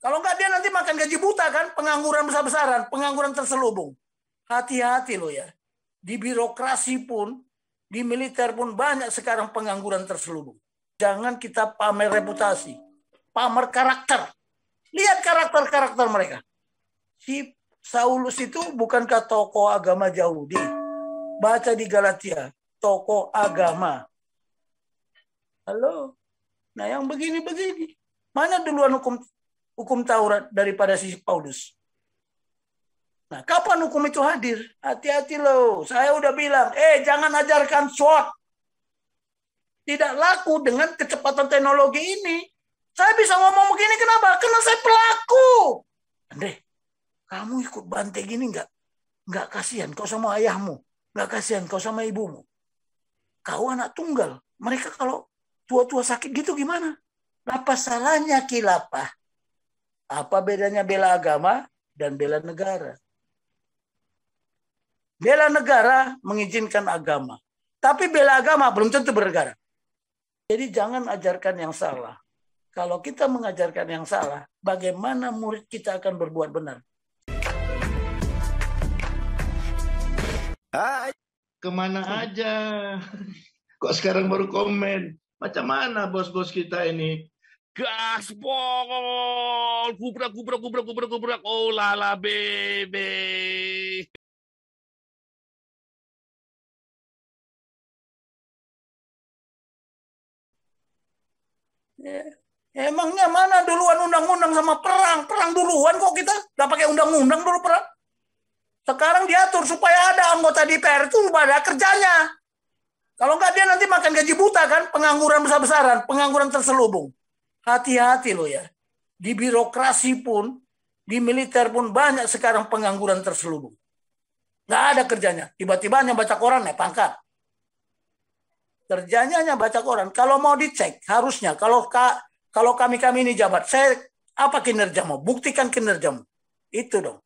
Kalau nggak dia nanti makan gaji buta kan, pengangguran besar-besaran, pengangguran terselubung. Hati-hati loh ya. Di birokrasi pun, di militer pun banyak sekarang pengangguran terselubung. Jangan kita pamer reputasi, pamer karakter. Lihat karakter-karakter mereka. Si Saulus itu bukankah tokoh agama Yahudi? Baca di Galatia, tokoh agama. Halo? Nah yang begini-begini. Mana duluan hukum Taurat daripada si Paulus? Nah, kapan hukum itu hadir? Hati-hati loh. Saya udah bilang, jangan ajarkan SWOT. Tidak laku dengan kecepatan teknologi ini. Saya bisa ngomong begini kenapa? Karena saya pelaku. Andre, kamu ikut bantai gini nggak kasihan kau sama ayahmu. Nggak kasihan kau sama ibumu. Kau anak tunggal. Mereka kalau tua-tua sakit gitu gimana? Apa salahnya khilafah? Apa bedanya bela agama dan bela negara? Bela negara mengizinkan agama. Tapi bela agama belum tentu bernegara. Jadi jangan ajarkan yang salah. Kalau kita mengajarkan yang salah, bagaimana murid kita akan berbuat benar? Hai, kemana aja? Kok sekarang baru komen? Macam mana bos-bos kita ini? Gaspol! Gubrak. Oh lala bebe. Emangnya mana duluan undang-undang sama perang? Perang duluan kok kita? Gak pakai undang-undang dulu perang. Sekarang diatur supaya ada anggota DPR itu ada kerjanya. Kalau nggak dia nanti makan gaji buta kan, pengangguran besar-besaran, pengangguran terselubung. Hati-hati loh ya. Di birokrasi pun, di militer pun banyak sekarang pengangguran terselubung. Nggak ada kerjanya. Tiba-tiba hanya baca koran naik pangkat. Kerjanya hanya baca koran. Kalau mau dicek, harusnya kalau kami ini jabat, saya apa kinerjamu? Buktikan kinerjamu. Itu dong.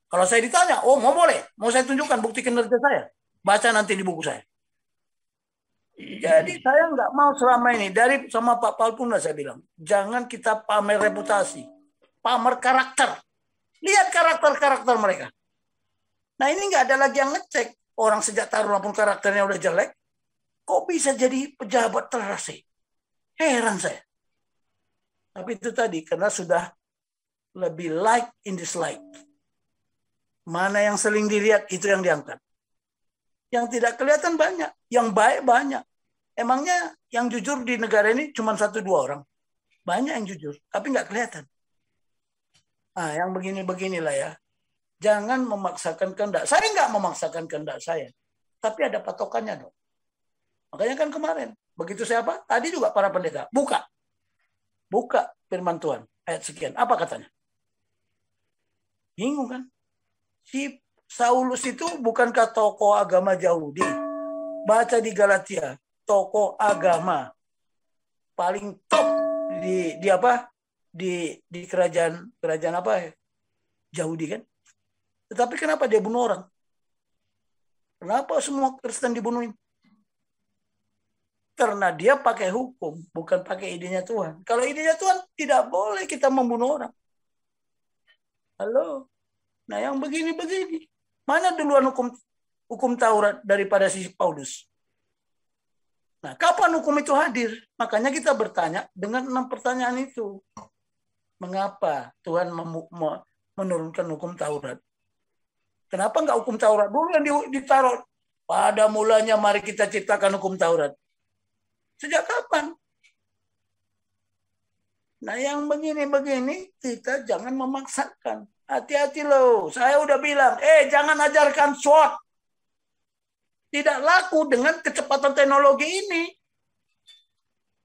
Kalau saya ditanya, mau boleh, mau saya tunjukkan bukti kinerja saya. Baca nanti di buku saya. Jadi saya nggak mau selama ini dari sama Pak Palpuna saya bilang, jangan kita pamer reputasi, pamer karakter. Lihat karakter-karakter mereka. Nah ini nggak ada lagi yang ngecek. Orang sejak Taruna pun karakternya udah jelek. Kok bisa jadi pejabat terasi? Heran saya. Tapi itu tadi, karena sudah lebih like in dislike. Mana yang sering dilihat, itu yang diangkat. Yang tidak kelihatan banyak. Yang baik banyak. Emangnya yang jujur di negara ini cuma 1-2 orang. Banyak yang jujur, tapi nggak kelihatan. Nah, yang begini-beginilah ya. Jangan memaksakan kehendak. Saya nggak memaksakan kehendak saya. Tapi ada patokannya dong. Makanya kan kemarin, begitu saya apa? Tadi juga para pendeta, buka firman Tuhan, ayat sekian. Apa katanya? Bingung kan? Si Saulus itu bukankah tokoh agama Yahudi? Baca di Galatia, tokoh agama. Paling top di apa? Di kerajaan apa ya? Yahudi kan? Tetapi kenapa dia bunuh orang? Kenapa semua Kristen dibunuhin? Karena dia pakai hukum, bukan pakai idenya Tuhan. Kalau idenya Tuhan, tidak boleh kita membunuh orang. Halo? Nah yang begini-begini. Mana duluan hukum Taurat daripada si Paulus? Nah kapan hukum itu hadir? Makanya kita bertanya dengan 6 pertanyaan itu. Mengapa Tuhan menurunkan hukum Taurat? Kenapa enggak hukum Taurat dulu yang ditaruh? Pada mulanya mari kita ciptakan hukum Taurat. Sejak kapan? Nah yang begini-begini kita jangan memaksakan. Hati-hati loh. Saya udah bilang, jangan ajarkan SWOT. Tidak laku dengan kecepatan teknologi ini.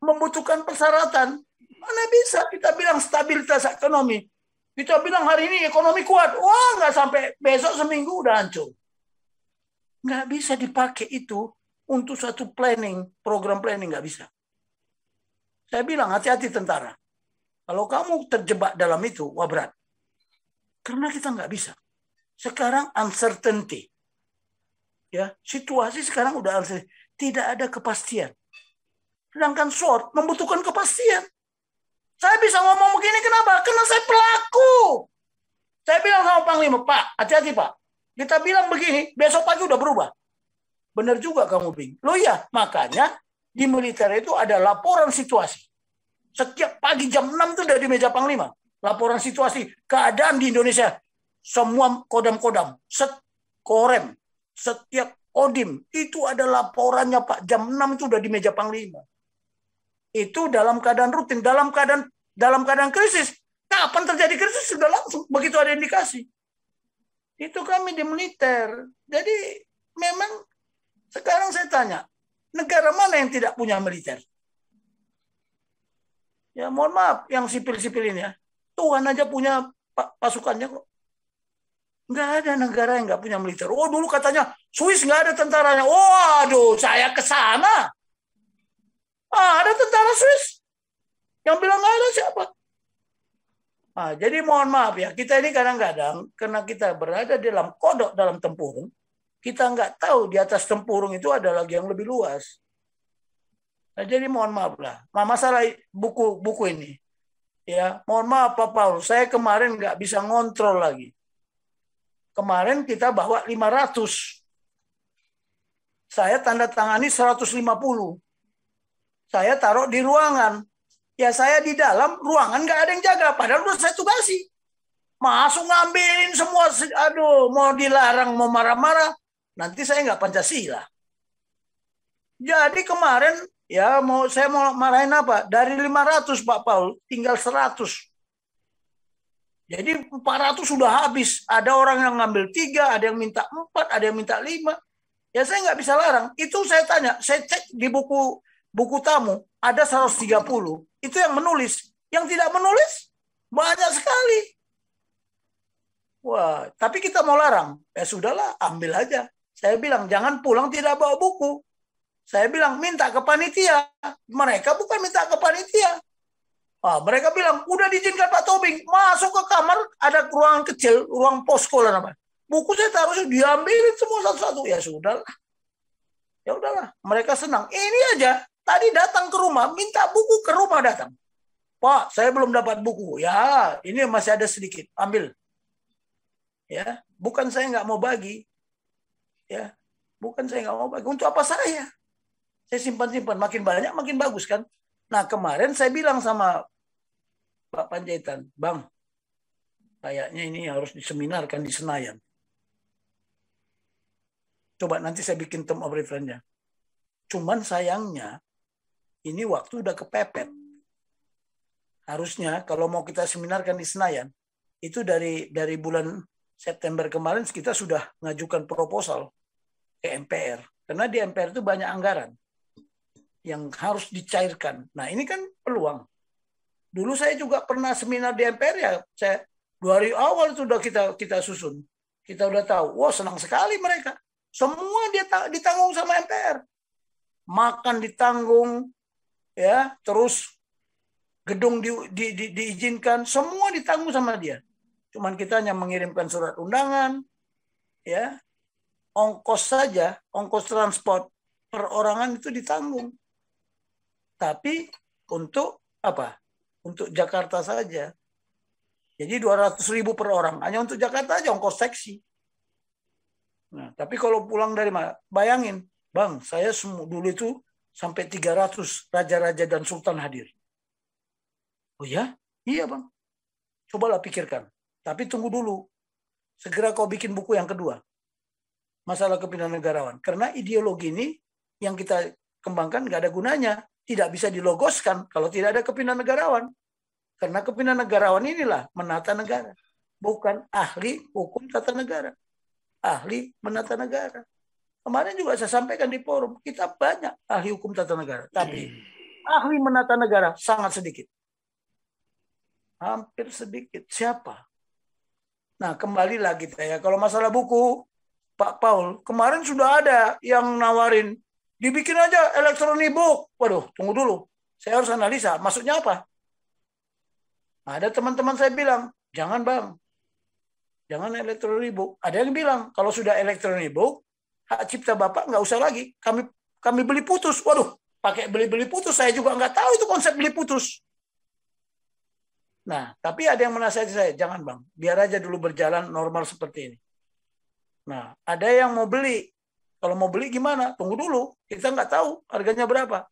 Membutuhkan persyaratan. Mana bisa kita bilang stabilitas ekonomi. Kita bilang hari ini ekonomi kuat. Wah nggak sampai besok seminggu udah hancur. Nggak bisa dipakai itu untuk satu program planning nggak bisa. Saya bilang hati-hati tentara. Kalau kamu terjebak dalam itu, wah berat. Karena kita nggak bisa. Sekarang uncertainty. Ya, situasi sekarang udah uncertainty. Tidak ada kepastian. Sedangkan SWOT membutuhkan kepastian. Saya bisa ngomong begini kenapa? Karena saya Panglima, Pak, hati-hati Pak. Kita bilang begini, besok pagi udah berubah. Benar juga kamu, Bing. Loh ya, makanya di militer itu ada laporan situasi. Setiap pagi jam 6 itu udah di meja Panglima. Laporan situasi, keadaan di Indonesia. Semua kodam-kodam, korem, setiap kodim, itu ada laporannya Pak. Jam 6 itu udah di meja Panglima. Itu dalam keadaan rutin, dalam keadaan krisis. Kapan terjadi krisis sudah langsung begitu ada indikasi. Itu kami di militer. Jadi memang sekarang saya tanya, negara mana yang tidak punya militer? Ya mohon maaf, yang sipil-sipil ini ya. Tuhan aja punya pasukannya kok. Nggak ada negara yang nggak punya militer. Oh dulu katanya Swiss nggak ada tentaranya. Waduh, saya ke sana. Ada tentara Swiss. Yang bilang nggak ada siapa? Jadi mohon maaf ya, kita ini kadang-kadang karena kita berada dalam kodok dalam tempurung, kita nggak tahu di atas tempurung itu ada lagi yang lebih luas. Nah, jadi mohon maaf lah, masalah buku ini, ya mohon maaf Pak Paul, saya kemarin nggak bisa ngontrol lagi. Kemarin kita bawa 500, saya tanda tangani 150, saya taruh di ruangan. Ya saya di dalam ruangan nggak ada yang jaga, padahal udah saya tugasi. Masuk ngambilin semua, aduh mau dilarang, mau marah-marah, nanti saya nggak Pancasila. Jadi kemarin ya saya mau marahin apa? Dari 500 Pak Paul, tinggal 100. Jadi 400 sudah habis. Ada orang yang ngambil 3, ada yang minta 4, ada yang minta 5. Ya saya nggak bisa larang. Itu saya tanya, saya cek di buku tamu, ada 130. Itu yang menulis. Yang tidak menulis banyak sekali. Wah, tapi kita mau larang. Ya sudahlah, ambil aja. Saya bilang, jangan pulang tidak bawa buku. Saya bilang, minta ke panitia. Mereka bukan minta ke panitia. Mereka bilang, udah diizinkan Pak Tobing. Masuk ke kamar, ada ruangan kecil, ruang posko lah namanya. Buku saya taruh, diambilin semua satu-satu. Ya sudahlah. Ya udahlah, mereka senang. Ini aja. Tadi datang ke rumah, minta buku ke rumah datang. Pak, saya belum dapat buku. Ya, ini masih ada sedikit. Ambil. Ya, bukan saya nggak mau bagi. Ya, bukan saya nggak mau bagi. Untuk apa saya? Saya simpan-simpan. Makin banyak, makin bagus kan. Nah, kemarin saya bilang sama Pak Panjaitan, Bang, kayaknya ini harus diseminarkan di Senayan. Coba nanti saya bikin term of reference-nya. Cuman sayangnya, ini waktu udah kepepet. Harusnya kalau mau kita seminarkan di Senayan, itu dari bulan September kemarin kita sudah mengajukan proposal ke MPR. Karena di MPR itu banyak anggaran yang harus dicairkan. Nah ini kan peluang. Dulu saya juga pernah seminar di MPR ya. Saya 2 hari awal itu udah kita susun. Kita udah tahu. Wah senang sekali mereka. Semua dia ditanggung sama MPR. Makan ditanggung. Ya, terus gedung diizinkan, semua ditanggung sama dia. Cuman kita hanya mengirimkan surat undangan, ya, ongkos saja, ongkos transport perorangan itu ditanggung. Tapi untuk apa? Untuk Jakarta saja. Jadi 200.000 per orang, hanya untuk Jakarta aja ongkos taksi. Nah, tapi kalau pulang dari mana? Bayangin, Bang, saya dulu itu sampai 300 raja-raja dan sultan hadir. Oh ya? Iya Bang. Cobalah pikirkan. Tapi tunggu dulu. Segera kau bikin buku yang kedua. Masalah kepindahan negarawan. Karena ideologi ini yang kita kembangkan nggak ada gunanya. Tidak bisa dilogoskan kalau tidak ada kepindahan negarawan. Karena kepindahan negarawan inilah menata negara. Bukan ahli hukum tata negara. Ahli menata negara. Kemarin juga saya sampaikan di forum, kita banyak ahli hukum tata negara. Tapi ahli menata negara sangat sedikit. Hampir sedikit. Siapa? Nah, kembali lagi ya. Kalau masalah buku, Pak Paul, kemarin sudah ada yang nawarin, dibikin aja electronic book. Waduh, tunggu dulu. Saya harus analisa. Maksudnya apa? Ada teman-teman saya bilang, jangan Bang. Jangan electronic book. Ada yang bilang, kalau sudah electronic book, hak cipta Bapak nggak usah lagi. Kami beli putus. Waduh, pakai beli putus. Saya juga nggak tahu itu konsep beli putus. Nah, tapi ada yang menasihati saya, jangan Bang, biar aja dulu berjalan normal seperti ini. Nah, ada yang mau beli. Kalau mau beli gimana? Tunggu dulu, kita nggak tahu harganya berapa.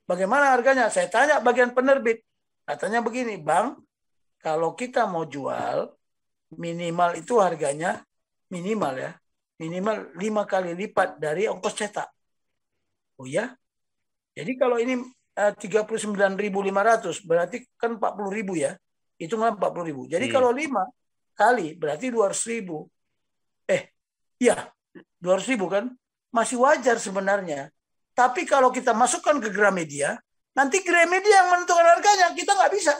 Bagaimana harganya? Saya tanya bagian penerbit. Katanya begini, Bang, kalau kita mau jual, minimal itu harganya, minimal ya, minimal 5 kali lipat dari ongkos cetak. Oh ya? Jadi kalau ini 39.500 berarti kan 40.000 ya. Hitungan 40.000. Jadi kalau 5 kali berarti 200.000. Iya, 200.000 kan? Masih wajar sebenarnya. Tapi kalau kita masukkan ke Gramedia, nanti Gramedia yang menentukan harganya, kita nggak bisa.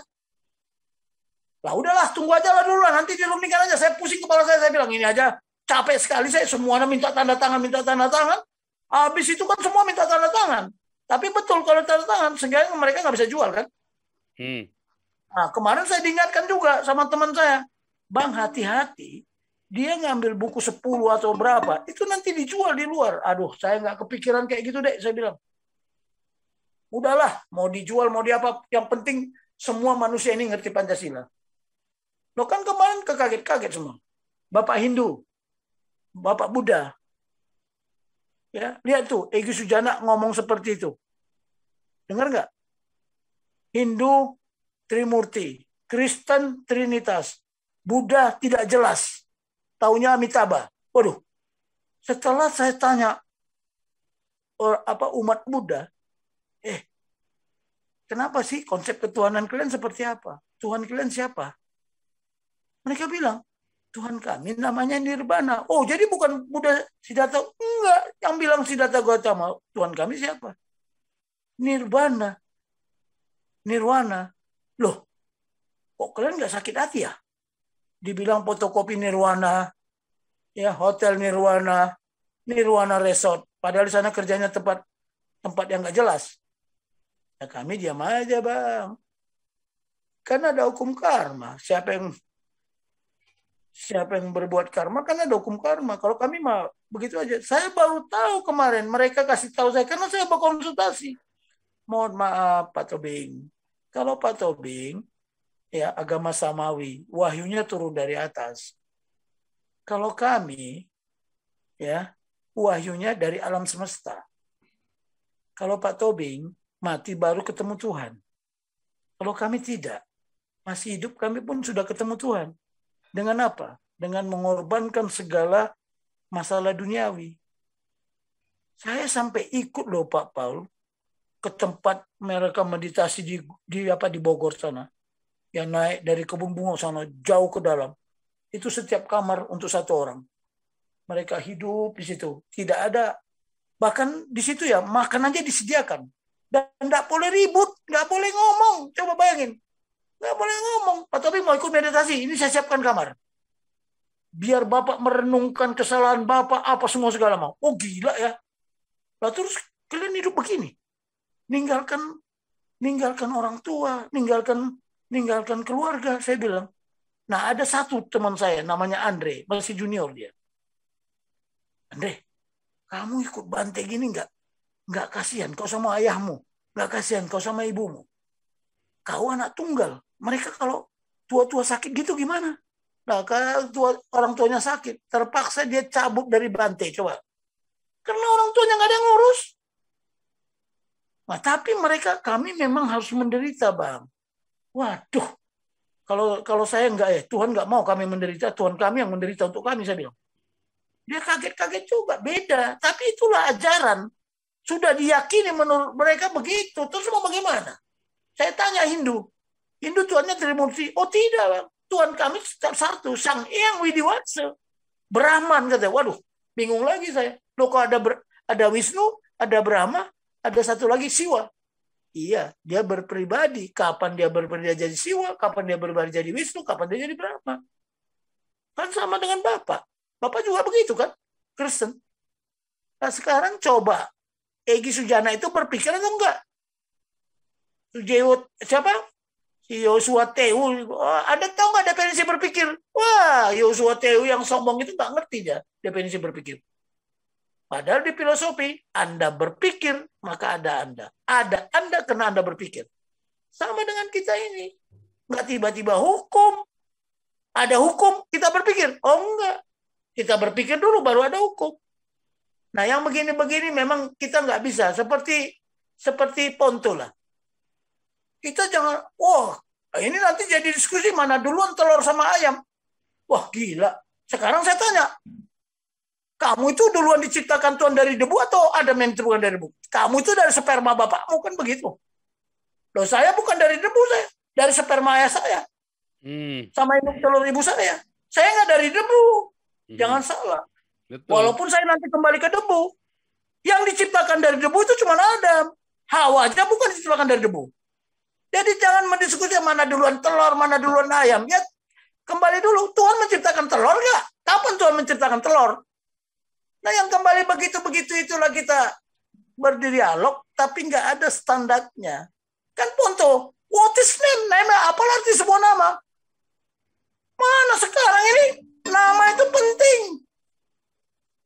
Lah udahlah, tunggu aja lah dulu lah, nanti dirumingkan aja. Saya pusing kepala saya bilang ini aja capek sekali saya, semuanya minta tanda tangan. Habis itu kan semua minta tanda tangan. Tapi betul kalau tanda tangan, sehingga mereka nggak bisa jual kan. Nah, kemarin saya diingatkan juga sama teman saya, Bang hati-hati, dia ngambil buku 10 atau berapa, itu nanti dijual di luar. Aduh, saya nggak kepikiran kayak gitu deh, saya bilang. Udahlah, mau dijual, mau diapa, yang penting semua manusia ini ngerti Pancasila. Loh kan kemarin kekaget-kaget semua. Bapak Hindu, Bapak Buddha. Ya, lihat tuh, Egy Sujana ngomong seperti itu. Dengar nggak? Hindu Trimurti, Kristen Trinitas, Buddha tidak jelas. Taunya Amitabha. Waduh, setelah saya tanya umat Buddha, kenapa sih konsep ketuhanan kalian seperti apa? Tuhan kalian siapa? Mereka bilang, Tuhan kami namanya Nirvana. Oh, jadi bukan Buddha Siddhartha? Enggak. Yang bilang Siddhartha Gautama, Tuhan kami siapa? Nirvana. Nirwana. Loh, kok kalian nggak sakit hati ya? Dibilang fotokopi Nirwana, ya hotel Nirwana, Nirwana Resort. Padahal di sana kerjanya tempat yang nggak jelas. Ya kami diam aja Bang. Kan ada hukum karma. Siapa yang berbuat karma kan ada hukum karma. Kalau kami mah begitu aja. Saya baru tahu kemarin mereka kasih tahu saya karena saya berkonsultasi. Mohon maaf Pak Tobing. Kalau Pak Tobing ya agama samawi, wahyunya turun dari atas. Kalau kami ya wahyunya dari alam semesta. Kalau Pak Tobing mati baru ketemu Tuhan. Kalau kami tidak, masih hidup kami pun sudah ketemu Tuhan. Dengan apa? Dengan mengorbankan segala masalah duniawi. Saya sampai ikut loh Pak Paul ke tempat mereka meditasi di Bogor sana. Yang naik dari kebun bunga sana jauh ke dalam. Itu setiap kamar untuk 1 orang. Mereka hidup di situ. Tidak ada, bahkan di situ ya makan aja disediakan. Dan nggak boleh ribut, nggak boleh ngomong. Coba bayangin. Nggak boleh ngomong. Tapi mau ikut meditasi, ini saya siapkan kamar. Biar Bapak merenungkan kesalahan Bapak, apa semua segala mau. Oh gila ya. Lah terus kalian hidup begini. Ninggalkan orang tua, ninggalkan keluarga, saya bilang. Nah, ada satu teman saya, namanya Andre, masih junior dia. Andre, kamu ikut Bante gini nggak kasihan kau sama ayahmu, nggak kasihan kau sama ibumu. Kau anak tunggal, mereka kalau tua-tua sakit gitu gimana? Nah, kalau orang tuanya sakit, terpaksa dia cabut dari Bante, coba. Karena orang tuanya nggak ada yang ngurus. Nah, tapi kami memang harus menderita, Bang. Waduh, kalau saya enggak Tuhan nggak mau kami menderita, Tuhan kami yang menderita untuk kami, saya bilang. Dia kaget-kaget juga, beda. Tapi itulah ajaran. Sudah diyakini menurut mereka begitu. Terus mau bagaimana? Saya tanya Hindu Tuhannya Trimurti. Oh tidak, Bang. Tuhan kami tetap satu, Sang Hyang Widiwasa. Brahman, kata. Waduh, bingung lagi saya. Loh, kok ada Wisnu, ada Brahma, ada satu lagi Siwa. Iya, dia berpribadi. Kapan dia berpribadi jadi Siwa, kapan dia berpribadi jadi Wisnu, kapan dia jadi Brahma. Kan sama dengan Bapak. Bapak juga begitu kan? Kristen. Nah sekarang coba. Egy Sujana itu berpikir atau enggak? Siapa? Si Yosua Tehu. Ada tahu nggak definisi berpikir? Wah, Yosua Tehu yang sombong itu nggak ngerti ya definisi berpikir. Padahal di filosofi, Anda berpikir, maka ada Anda. Ada Anda karena Anda berpikir. Sama dengan kita ini. Nggak tiba-tiba hukum. Ada hukum, kita berpikir. Oh enggak. Kita berpikir dulu baru ada hukum. Nah yang begini-begini memang kita nggak bisa. Seperti Ponto lah. Kita jangan, ini nanti jadi diskusi mana duluan telur sama ayam. Wah gila. Sekarang saya tanya, kamu itu duluan diciptakan Tuhan dari debu atau Adam yang diciptakan dari debu? Kamu itu dari sperma bapakmu, kan begitu. Loh saya bukan dari debu, saya dari sperma ayah saya. Sama induk telur ibu saya. Saya nggak dari debu. Jangan salah. Betul. Walaupun saya nanti kembali ke debu. Yang diciptakan dari debu itu cuma Adam. Hawa aja bukan diciptakan dari debu. Jadi jangan mendiskusi mana duluan telur, mana duluan ayam. Ya kembali dulu, Tuhan menciptakan telur nggak? Kapan Tuhan menciptakan telur? Nah yang kembali begitu-begitu itulah kita berdialog, tapi nggak ada standarnya. Kan Ponto, what is name? Nama, apa arti sebuah nama? Mana sekarang ini nama itu penting.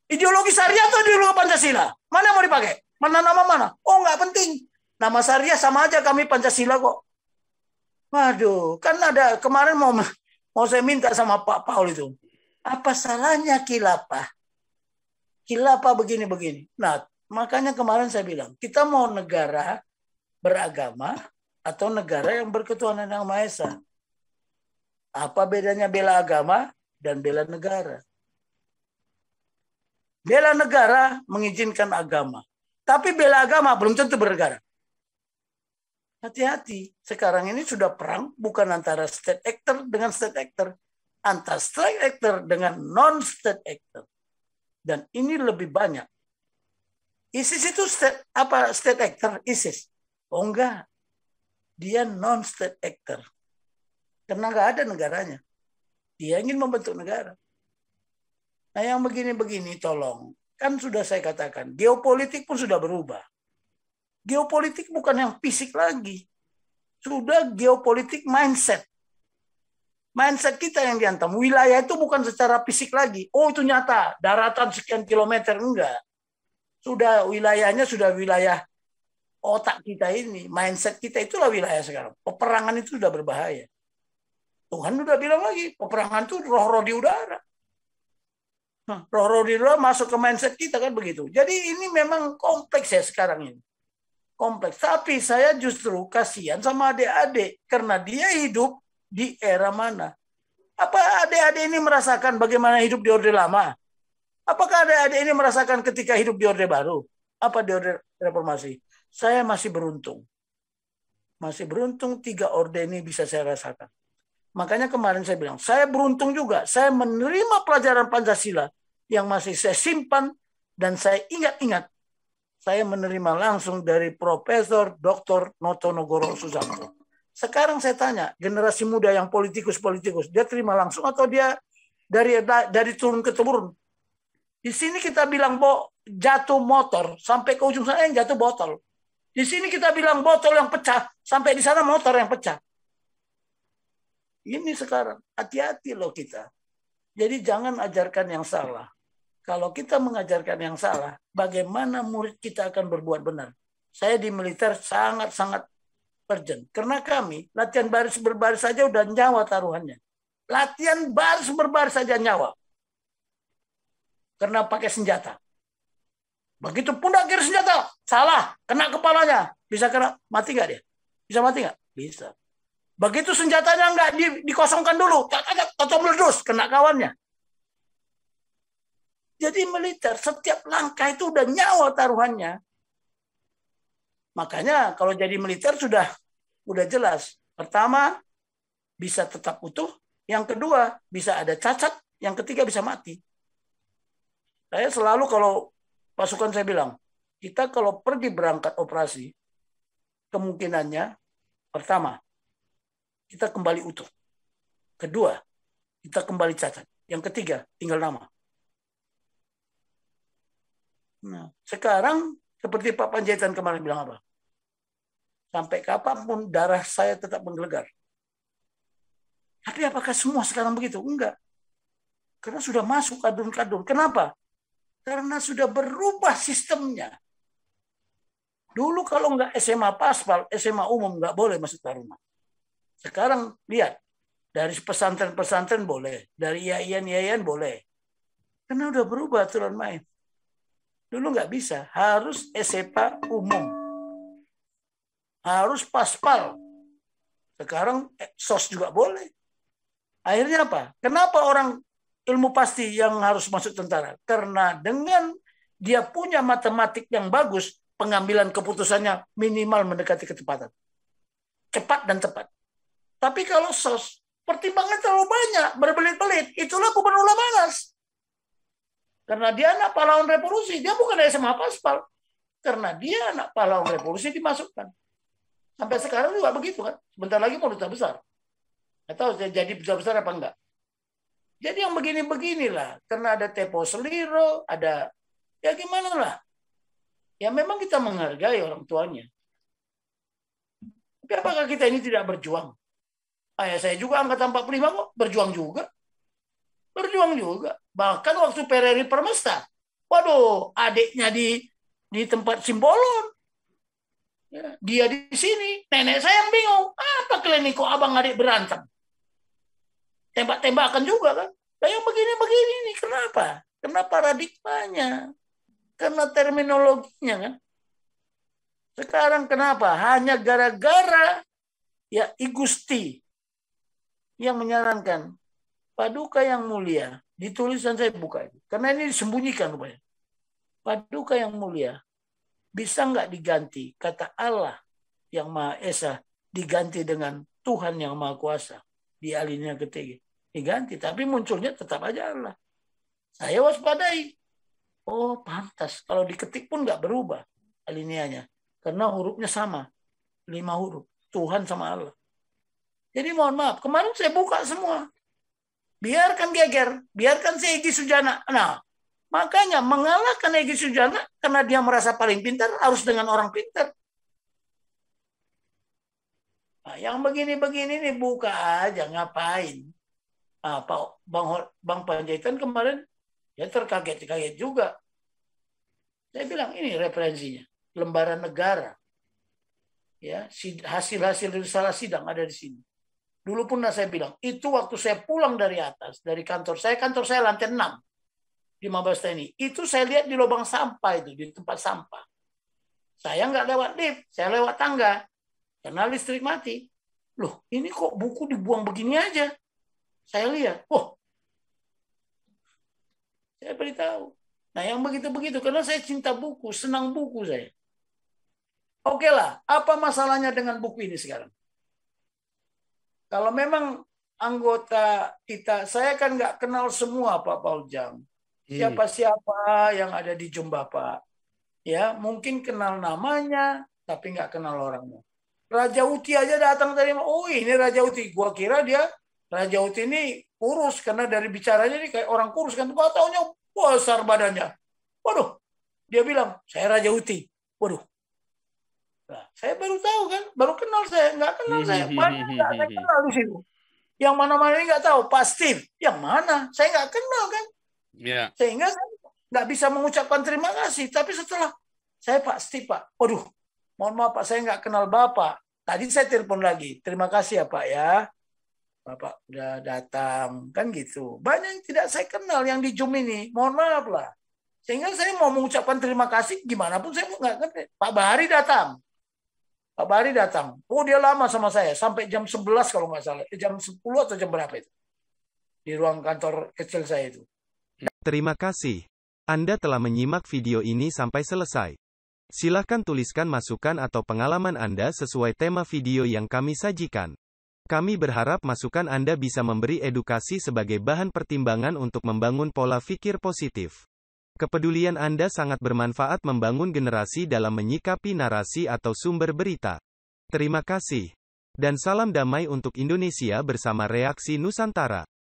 Ideologi syariah atau ideologi Pancasila? Mana yang mau dipakai? Mana nama mana? Oh nggak penting. Nama syariah sama aja kami Pancasila kok. Waduh, kan ada kemarin mau saya minta sama Pak Paul itu. Apa salahnya khilafah? Khilafah begini-begini. Nah, makanya kemarin saya bilang, kita mau negara beragama atau negara yang berketuhanan yang Maha Esa. Apa bedanya bela agama dan bela negara? Bela negara mengizinkan agama. Tapi bela agama belum tentu bernegara. Hati-hati. Sekarang ini sudah perang bukan antara state actor dengan state actor. Antara state actor dengan non-state actor. Dan ini lebih banyak. ISIS itu state actor? ISIS. Oh enggak. Dia non-state actor. Karena nggak ada negaranya. Dia ingin membentuk negara. Nah yang begini-begini tolong. Kan sudah saya katakan. Geopolitik pun sudah berubah. Geopolitik bukan yang fisik lagi. Sudah geopolitik mindset. Mindset kita yang dihantam. Wilayah itu bukan secara fisik lagi. Oh itu nyata. Daratan sekian kilometer. Enggak. Sudah wilayahnya sudah wilayah otak kita ini. Mindset kita itulah wilayah sekarang. Peperangan itu sudah berbahaya. Tuhan sudah bilang lagi. Peperangan itu roh-roh di udara. Roh-roh di udara masuk ke mindset kita kan begitu. Jadi ini memang kompleks ya sekarang ini. Kompleks. Tapi saya justru kasihan sama adik-adik. Karena dia hidup di era mana? Apa adik-adik ini merasakan bagaimana hidup di Orde Lama? Apakah adik-adik ini merasakan ketika hidup di Orde Baru? Apa di Orde Reformasi? Saya masih beruntung. Masih beruntung 3 orde ini bisa saya rasakan. Makanya kemarin saya bilang, saya beruntung juga. Saya menerima pelajaran Pancasila yang masih saya simpan dan saya ingat-ingat. Saya menerima langsung dari Profesor Dr. Notonegoro Susanto. Sekarang saya tanya, generasi muda yang politikus-politikus, dia terima langsung atau dia dari turun ke temurun? Di sini kita bilang jatuh motor, sampai ke ujung sana yang jatuh botol. Di sini kita bilang botol yang pecah, sampai di sana motor yang pecah. Ini sekarang, hati-hati loh kita. Jadi jangan ajarkan yang salah. Kalau kita mengajarkan yang salah, bagaimana murid kita akan berbuat benar? Saya di militer sangat-sangat urgent. Karena kami, latihan baris berbaris saja udah nyawa taruhannya. Latihan baris berbaris saja nyawa. Karena pakai senjata. Begitu pundak kiri senjata, salah, kena kepalanya. Bisa kena, mati nggak dia? Bisa mati nggak? Bisa. Begitu senjatanya nggak dikosongkan dulu, atau meledus, kena kawannya. Jadi militer, setiap langkah itu udah nyawa taruhannya. Makanya kalau jadi militer sudah jelas. Pertama, bisa tetap utuh. Yang kedua, bisa ada cacat. Yang ketiga, bisa mati. Saya selalu kalau pasukan saya bilang, kita kalau pergi berangkat operasi, kemungkinannya, pertama, kita kembali utuh. Kedua, kita kembali cacat. Yang ketiga, tinggal nama. Nah, sekarang seperti Pak Panjaitan kemarin bilang apa? Sampai kapanpun darah saya tetap menggelegar. Tapi apakah semua sekarang begitu? Enggak. Karena sudah masuk kadun-kadun. Kenapa? Karena sudah berubah sistemnya. Dulu kalau enggak SMA Paspal, SMA umum enggak boleh masuk Taruna. Sekarang lihat, dari pesantren-pesantren boleh, dari yayan-yayan boleh. Karena udah berubah aturan main. Dulu nggak bisa, harus SMA umum. Harus paspal. Sekarang SOS juga boleh. Akhirnya apa? Kenapa orang ilmu pasti yang harus masuk tentara? Karena dengan dia punya matematik yang bagus, pengambilan keputusannya minimal mendekati ketepatan. Cepat dan tepat. Tapi kalau SOS, pertimbangan terlalu banyak, berbelit-belit. Itulah gubernur Lamhanas. Karena dia anak pahlawan revolusi. Dia bukan SMA paspal. Karena dia anak pahlawan revolusi dimasukkan. Sampai sekarang juga begitu kan. Sebentar lagi mau duta besar. Nggak tahu jadi duta besar apa enggak. Jadi yang begini-beginilah. Karena ada Tepo Seliro, ada ya gimana lah. Ya memang kita menghargai orang tuanya. Tapi apakah kita ini tidak berjuang? Ayah saya juga angkatan 45 kok. Berjuang juga. Berjuang juga. Bahkan waktu PRRI Permesta. Waduh, adiknya di tempat Simbolon. Ya, dia di sini, nenek saya yang bingung. Apa kalian kok abang adik berantem? Tembak-tembakan juga kan? Nah, yang begini-begini ini kenapa? Karena paradigmanya, karena terminologinya kan. Sekarang kenapa? Hanya gara-gara ya I Gusti yang menyarankan Paduka yang mulia. Di tulisan saya buka itu. Karena ini disembunyikan rupanya. Paduka yang mulia. Bisa nggak diganti kata Allah yang Maha Esa diganti dengan Tuhan yang Maha Kuasa di alinea ketiga? Diganti, tapi munculnya tetap aja Allah. Saya waspadai. Oh, pantas. Kalau diketik pun nggak berubah alineanya. Karena hurufnya sama. 5 huruf. Tuhan sama Allah. Jadi mohon maaf. Kemarin saya buka semua. Biarkan geger. Biarkan si Egy Sujana. Nah, makanya mengalahkan Egy Sujana karena dia merasa paling pintar harus dengan orang pintar. Nah, yang begini-begini nih buka aja ngapain? Pak Bang Panjaitan kemarin ya terkaget-kaget juga. Saya bilang ini referensinya, lembaran negara. Ya, hasil-hasil risalah sidang ada di sini. Dulu pun saya bilang, itu waktu saya pulang dari atas, dari kantor saya lantai 6. Di Mabes TNI. Itu saya lihat di lubang sampah itu, di tempat sampah. Saya nggak lewat lift, saya lewat tangga. Karena listrik mati. Loh, ini kok buku dibuang begini aja? Saya lihat, saya beritahu. Nah, yang begitu-begitu, karena saya cinta buku, senang buku saya. Oke lah, apa masalahnya dengan buku ini sekarang? Kalau memang anggota kita, saya kan nggak kenal semua Pak Pauljam. Siapa-siapa yang ada di Jumba Pak. Ya, mungkin kenal namanya, tapi nggak kenal orangnya. Raja Uti aja datang tadi, oh ini Raja Uti. Gua kira dia, Raja Uti ini kurus, karena dari bicaranya ini kayak orang kurus kan. Gua taunya besar badannya. Waduh, dia bilang, saya Raja Uti. Waduh. Nah, saya baru tahu kan, baru kenal saya. Nggak kenal saya, banyak nggak saya kenal di situ. Yang mana-mana ini nggak tahu, Pak Steve. Yang mana? Saya nggak kenal kan. Yeah. Sehingga saya nggak bisa mengucapkan terima kasih. Tapi setelah saya Pak Steve Pak, waduh, mohon maaf Pak, saya nggak kenal Bapak. Tadi saya telepon lagi, terima kasih ya Pak ya, Bapak udah datang kan gitu. Banyak yang tidak saya kenal yang di Zoom ini, mohon maaf lah. Sehingga saya mau mengucapkan terima kasih, gimana pun saya nggak ngerti. Pak Bahari datang, Pak Bahari datang. Oh dia lama sama saya, sampai jam 11 kalau nggak salah, jam 10 atau jam berapa itu di ruang kantor kecil saya itu. Terima kasih. Anda telah menyimak video ini sampai selesai. Silakan tuliskan masukan atau pengalaman Anda sesuai tema video yang kami sajikan. Kami berharap masukan Anda bisa memberi edukasi sebagai bahan pertimbangan untuk membangun pola pikir positif. Kepedulian Anda sangat bermanfaat membangun generasi dalam menyikapi narasi atau sumber berita. Terima kasih. Dan salam damai untuk Indonesia bersama Reaksi Nusantara.